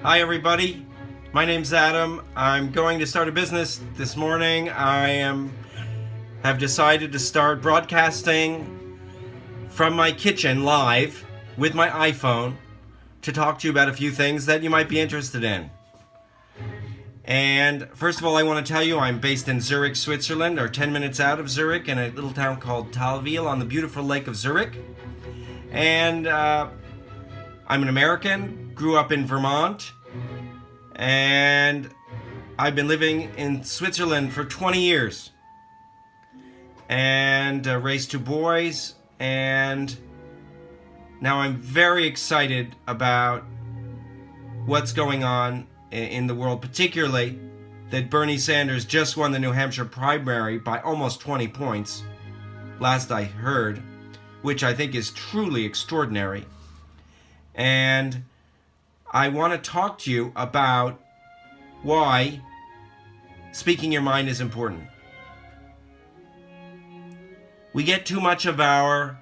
Hi everybody, my name's Adam. I'm going to start a business this morning. Have decided to start broadcasting from my kitchen live with my iPhone to talk to you about a few things that you might be interested in. And first of all, I want to tell you I'm based in Zurich, Switzerland, or 10 minutes out of Zurich in a little town called Talwil on the beautiful lake of Zurich. And I'm an American, grew up in Vermont, and I've been living in Switzerland for 20 years. And raised two boys, and now I'm very excited about what's going on in the world, particularly that Bernie Sanders just won the New Hampshire primary by almost 20 points, last I heard, which I think is truly extraordinary. And I want to talk to you about why speaking your mind is important. We get too much of our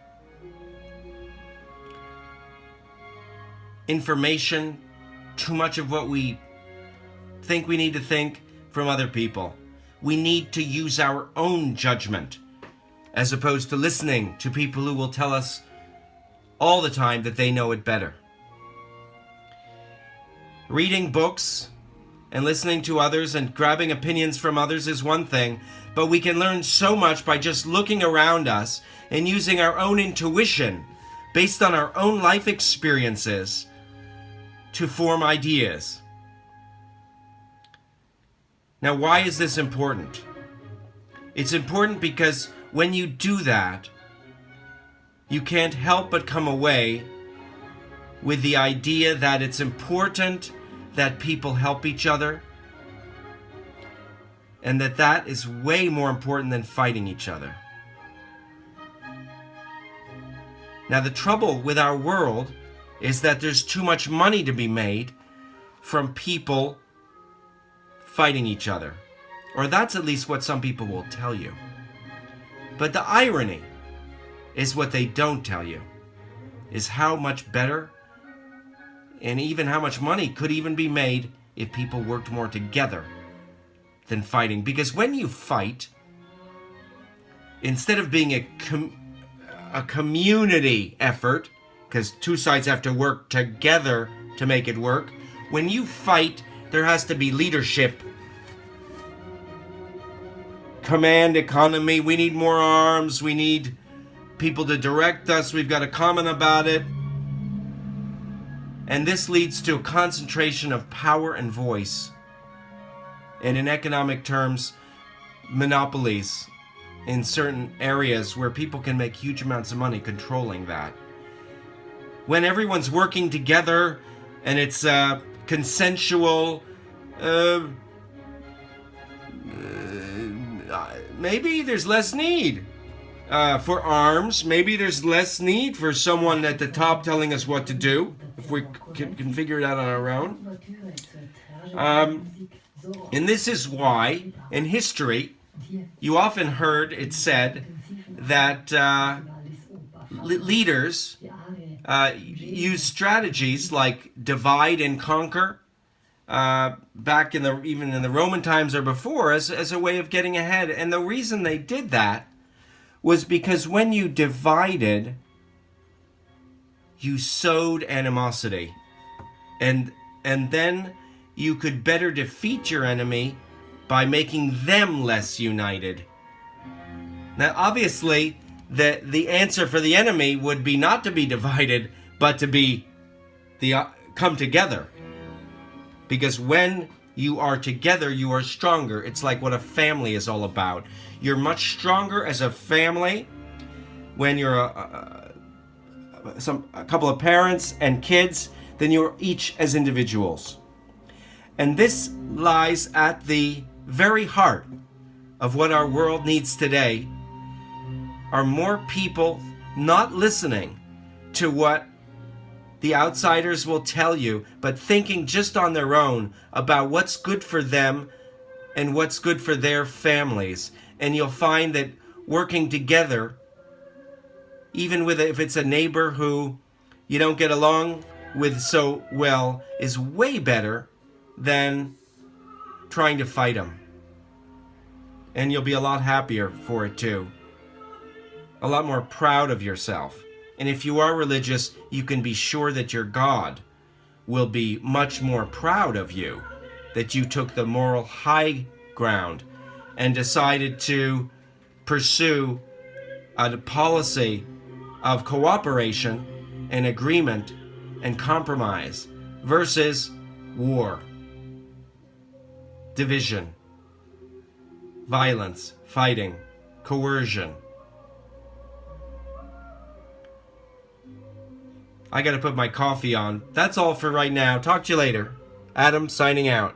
information, too much of what we think we need to think from other people. We need to use our own judgment as opposed to listening to people who will tell us all the time that they know it better. Reading books and listening to others and grabbing opinions from others is one thing, but we can learn so much by just looking around us and using our own intuition based on our own life experiences to form ideas. Now, why is this important? It's important because when you do that, you can't help but come away with the idea that it's important that people help each other, and that is way more important than fighting each other. Now, the trouble with our world is that there's too much money to be made from people fighting each other. Or that's at least what some people will tell you. But the irony is what they don't tell you, is how much better and even how much money could even be made if people worked more together than fighting. Because when you fight, instead of being a community effort, because two sides have to work together to make it work, when you fight, there has to be leadership, command economy. We need more arms. We need people to direct us. We've got to comment about it. And this leads to a concentration of power and voice. And in economic terms, monopolies in certain areas where people can make huge amounts of money controlling that. When everyone's working together and it's consensual, maybe there's less need for arms. Maybe there's less need for someone at the top telling us what to do, if we can figure it out on our own. And this is why, in history, you often heard it said that leaders use strategies like divide and conquer, back even in the Roman times or before, as a way of getting ahead. And the reason they did that was because when you divided, you sowed animosity, and then you could better defeat your enemy by making them less united. Now, obviously, the answer for the enemy would be not to be divided, but to be come together. Because when you are together, you are stronger. It's like what a family is all about. You're much stronger as a family when you're a couple of parents and kids than you're each as individuals. And this lies at the very heart of what our world needs today, are more people not listening to what the outsiders will tell you, but thinking just on their own about what's good for them and what's good for their families. And you'll find that working together, even if it's a neighbor who you don't get along with so well is way better than trying to fight them. And you'll be a lot happier for it too. A lot more proud of yourself. And if you are religious, you can be sure that your God will be much more proud of you, that you took the moral high ground and decided to pursue a policy of cooperation and agreement and compromise versus war, division, violence, fighting, coercion. I gotta put my coffee on. That's all for right now. Talk to you later. Adam signing out.